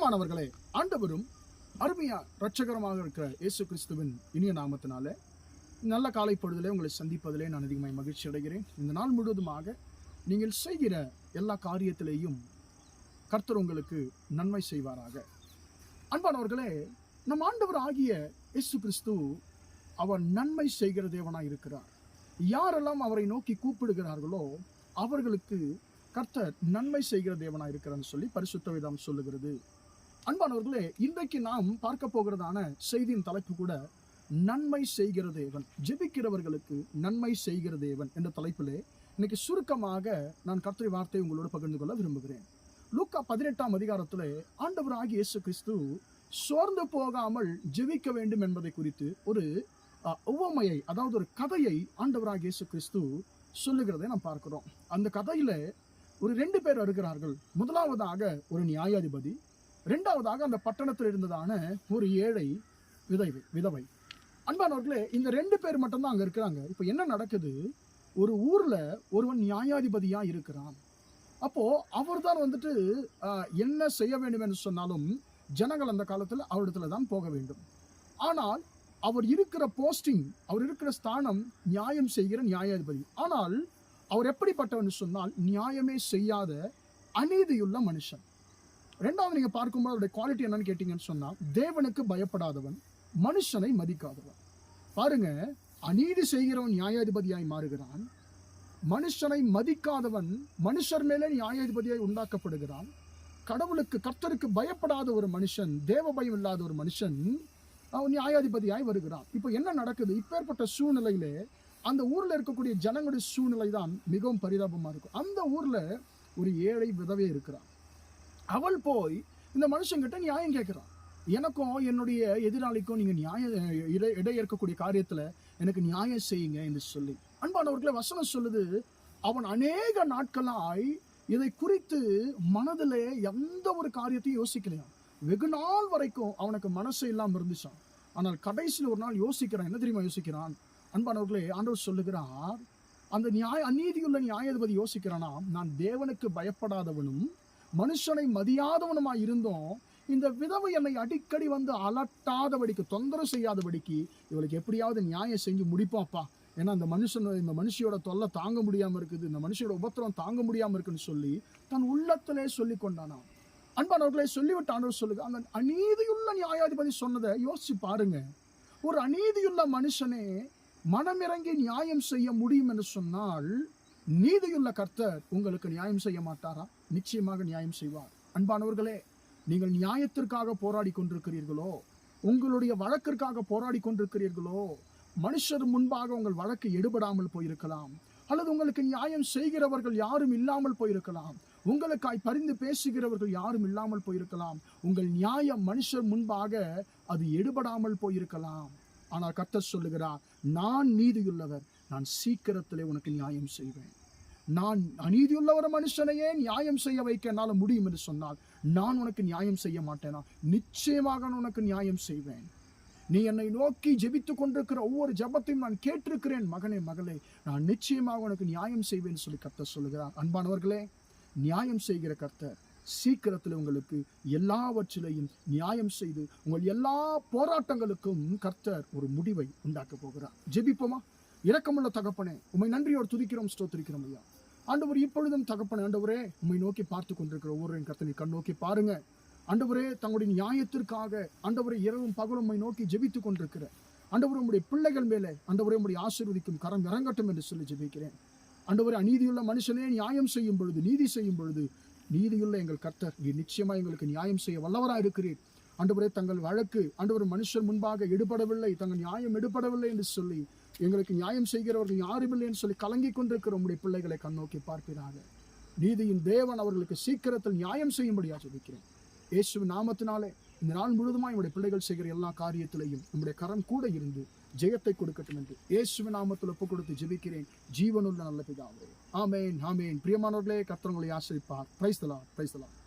பிரியமானவர்களே, ஆண்டவரும் அருமையா இரட்சகரமாக இருக்கிற இயேசு கிறிஸ்துவின் இனிய நாமத்தினால நல்ல காலை பொழுதிலே உங்களை சந்திப்பதிலே நான் அதிகமாக மகிழ்ச்சி அடைகிறேன். இந்த நாள் முழுவதுமாக நீங்கள் செய்கிற எல்லா காரியத்திலேயும் கர்த்தர் உங்களுக்கு நன்மை செய்வாராக. அன்பானவர்களே, நம் ஆண்டவர் ஆகிய இயேசு கிறிஸ்து அவர் நன்மை செய்கிற தேவனாய் இருக்கிறார். யாரெல்லாம் அவரை நோக்கி கூப்பிடுகிறார்களோ அவர்களுக்கு கர்த்தர் நன்மை செய்கிற தேவனாய் இருக்கிறான்னு சொல்லி பரிசுத்த வேதம் சொல்லுகிறது. அன்பானவர்களே, இன்றைக்கு நாம் பார்க்க போகிறதான செய்தியின் தலைப்பு கூட நன்மை செய்கிற தேவன், ஜெபிக்கிறவர்களுக்கு நன்மை செய்கிற தேவன் என்ற தலைப்பிலே இன்னைக்கு சுருக்கமாக நான் கர்த்தருடைய வார்த்தையை உங்களோடு பகிர்ந்து கொள்ள விரும்புகிறேன். லூக்கா 18ஆம் அதிகாரத்திலே ஆண்டவராகிய இயேசு கிறிஸ்து சோர்ந்து போகாமல் ஜெபிக்க வேண்டும் என்பதை குறித்து ஒரு உவமையை, அதாவது ஒரு கதையை ஆண்டவராகிய இயேசு கிறிஸ்து சொல்லுகிறதை நாம் பார்க்கிறோம். அந்த கதையில ஒரு 2 பேர் இருக்கிறார்கள். முதலாவதாக ஒரு நியாயாதிபதி, இரண்டாவதாக அந்த பட்டணத்தில் இருந்ததான ஒரு ஏழை விதவை. அன்பானவர்களே, இந்த 2 பேர் மட்டும்தான் அங்க இருக்கிறாங்க. இப்ப என்ன நடக்குது? ஒரு ஊர்ல ஒருவன் நியாயாதிபதியா இருக்கிறான். அப்போ அவர் தான் என்ன செய்ய வேண்டும் என்று சொன்னாலும் ஜனங்கள் அந்த காலத்தில் அவரிடத்துல தான் போக வேண்டும். ஆனால் அவர் இருக்கிற போஸ்டிங், அவர் இருக்கிற ஸ்தானம் நியாயம் செய்கிற நியாயாதிபதி. ஆனால் அவர் எப்படிப்பட்டவன் சொன்னால் நியாயமே செய்யாத அநீதியுள்ள மனுஷன். ரெண்டாவது நீங்க பார்க்கும்போது அவருடைய குவாலிட்டி என்னன்னு கேட்டீங்கன்னு சொன்னா தேவனுக்கு பயப்படாதவன், மனுஷனை மதிக்காதவன். பாருங்க, அநீதி செய்கிறவன் நியாயாதிபதியாய் மாறுகிறான். மனுஷனை மதிக்காதவன் மனுஷர் மேலே நியாயாதிபதியாய் உண்டாக்கப்படுகிறான். கடவுளுக்கு, கர்த்தருக்கு பயப்படாத ஒரு மனுஷன், தேவ பயம் இல்லாத ஒரு மனுஷன் அவன் நியாயாதிபதியாய் வருகிறான். இப்போ என்ன நடக்குது? இப்பேற்பட்ட சூழ்நிலையிலே அந்த ஊர்ல இருக்கக்கூடிய ஜனங்களுடைய சூழ்நிலை தான் மிகவும் பரிதாபமா இருக்கும். அந்த ஊர்ல ஒரு ஏழை விதவை இருக்கிறான். அவள் போய் இந்த மனுஷங்கிட்ட நியாயம் கேட்கிறான். எனக்கும் என்னுடைய எதிராளிக்கும் நீங்க இடை இருக்கக்கூடிய காரியத்துல எனக்கு நியாயம் செய்யுங்க என்று சொல்லி. அன்பானவர்களே, வசனம் சொல்லுது, அவன் அநேக நாட்களாய் இதை குறித்து மனதிலே எந்த ஒரு காரியத்தையும் யோசிக்கலையாம். வெகு நாள் வரைக்கும் அவனுக்கு மனசு இல்லாம இருந்துச்சான். ஆனால் கடைசியில் ஒரு நாள் யோசிக்கிறான். என்ன தெரியுமா யோசிக்கிறான்? அன்பானவர்களே, ஆண்டவர் சொல்லுகிறார், அந்த அநீதியுள்ள நியாயாதிபதி யோசிக்கிறானா, நான் தேவனுக்கு பயப்படாதவனும் மனுஷனை மதியாதவனுமாய் இருந்தோம், இந்த விதவை என்னை அடிக்கடி அலட்டாதபடிக்கு, தொந்தரவு செய்யாதபடிக்கு இவளுக்கு எப்படியாவது நியாயம் செஞ்சு முடிப்பாப்பா. ஏன்னா இந்த மனுஷியோட தொல்லை தாங்க முடியாம இருக்குது, இந்த மனுஷியோட உபத்திரம் தாங்க முடியாம இருக்குன்னு சொல்லி தன் உள்ளத்திலே சொல்லி கொண்டானா. அன்பானவர்களை, சொல்லிவிட்டு ஆண்டவர் சொல்லுங்க, அந்த அநீதியுள்ள நியாயாதிபதி சொன்னதை யோசிச்சு பாருங்க. ஒரு அநீதியுள்ள மனுஷனே மனமிறங்கி நியாயம் செய்ய முடியும் என்று சொன்னால் நீதியுள்ள கர்த்தர் உங்களுக்கு நியாயம் செய்ய மாட்டாரா? நிச்சயமாக நியாயம் செய்வார். அன்பானவர்களே, நீங்கள் நியாயத்திற்காக போராடி கொண்டிருக்கிறீர்களோ, உங்களுடைய வழக்கிற்காக போராடி கொண்டிருக்கிறீர்களோ, மனுஷர் முன்பாக உங்கள் வழக்கு எடுபடாமல் போயிருக்கலாம், அல்லது உங்களுக்கு நியாயம் செய்கிறவர்கள் யாரும் இல்லாமல் போயிருக்கலாம், உங்களுக்காய் பரிந்து பேசுகிறவர்கள் யாரும் இல்லாமல் போயிருக்கலாம், உங்கள் நியாயம் மனுஷர் முன்பாக அது எடுபடாமல் போயிருக்கலாம். ஆனால் கர்த்தர் சொல்லுகிறார், நான் நீதியுள்ளவர், நான் சீக்கிரத்திலே உனக்கு நியாயம் செய்வேன். நான் அநீதியுள்ள ஒரு மனுஷனையே நியாயம் செய்ய வைக்க என்னால முடியும் என்று சொன்னால் நான் உனக்கு நியாயம் செய்ய மாட்டேனா? நிச்சயமாக உனக்கு நியாயம் செய்வேன். நீ என்னை நோக்கி ஜெபித்துக் கொண்டிருக்கிற ஒவ்வொரு ஜெபத்தையும் நான் கேட்டிருக்கிறேன் மகனே, மகளே, நான் நிச்சயமாக உனக்கு நியாயம் செய்வேன் சொல்லி கர்த்தர் சொல்லுகிறார். அன்பானவர்களே, நியாயம் செய்கிற கர்த்தர் சீக்கிரத்தில் உங்களுக்கு எல்லாவற்றிலையும் நியாயம் செய்து உங்கள் எல்லா போராட்டங்களுக்கும் கர்த்தர் ஒரு முடிவை உண்டாக்க போகிறார். ஜெபிப்போமா? இரக்கமுள்ள தகப்பனே, உம்மை நன்றியோடு துதிக்கிறோம், ஸ்தோத்திரிக்கிறோம் ஐயா. ஆண்டவர், இப்பொழுதும் தகப்பனே, ஆண்டவரே, உம்மை நோக்கி பார்த்து கொண்டிருக்கிற ஒவ்வொரு கர்த்தனை கண் நோக்கி பாருங்க. ஆண்டவரே, தங்களுடைய நியாயத்திற்காக ஆண்டவரே இரவும் பகலும் உம்மை நோக்கி ஜெபித்துக் கொண்டிருக்கிற ஆண்டவரே, உம்முடைய பிள்ளைகள் மேலே ஆண்டவரே உம்முடைய ஆசீர்வதிக்கும் கரம் இறங்கட்டும் என்று சொல்லி ஜெபிக்கிறேன். ஆண்டவரே, அநீதியுள்ள மனுஷனே நியாயம் செய்யும் பொழுது, நீதி செய்யும் பொழுது, நீதியுள்ள எங்கள் கர்த்தர் நிச்சயமா எங்களுக்கு நியாயம் செய்ய வல்லவராக இருக்கிறீர். ஆண்டவரே, தங்கள் வழக்கு ஆண்டவர் மனுஷர் முன்பாக எடுபடவில்லை, தங்கள் நியாயம் எடுபடவில்லை என்று சொல்லி எங்களுக்கு நியாயம் செய்கிறவர்கள் யாரும் இல்லை என்று சொல்லி கலங்கி கொண்டிருக்கிற உங்களுடைய பிள்ளைகளை கண்ணோக்கி பார்ப்பீராக. நீதியின் தேவன் அவர்களுக்கு சீக்கிரத்தில் நியாயம் செய்யும்படியாக ஜெபிக்கிறேன். இயேசுவின் நாமத்தினாலே இந்த நாள் முழுவதுமாய் உங்களுடைய பிள்ளைகள் செய்கிற எல்லா காரியத்திலையும் உங்களுடைய கரம் கூட இருந்து ஜெயத்தை கொடுக்கட்டும் என்று இயேசுவின் நாமத்தில் ஒப்பு கொடுத்து ஜெபிக்கிறேன், ஜீவனுள்ள நல்ல பிதாவே. ஆமேன், ஆமேன். பிரியமானவர்களே, கர்த்தர் உங்களை ஆசீர்வதிப்பார். Praise the Lord, praise the Lord.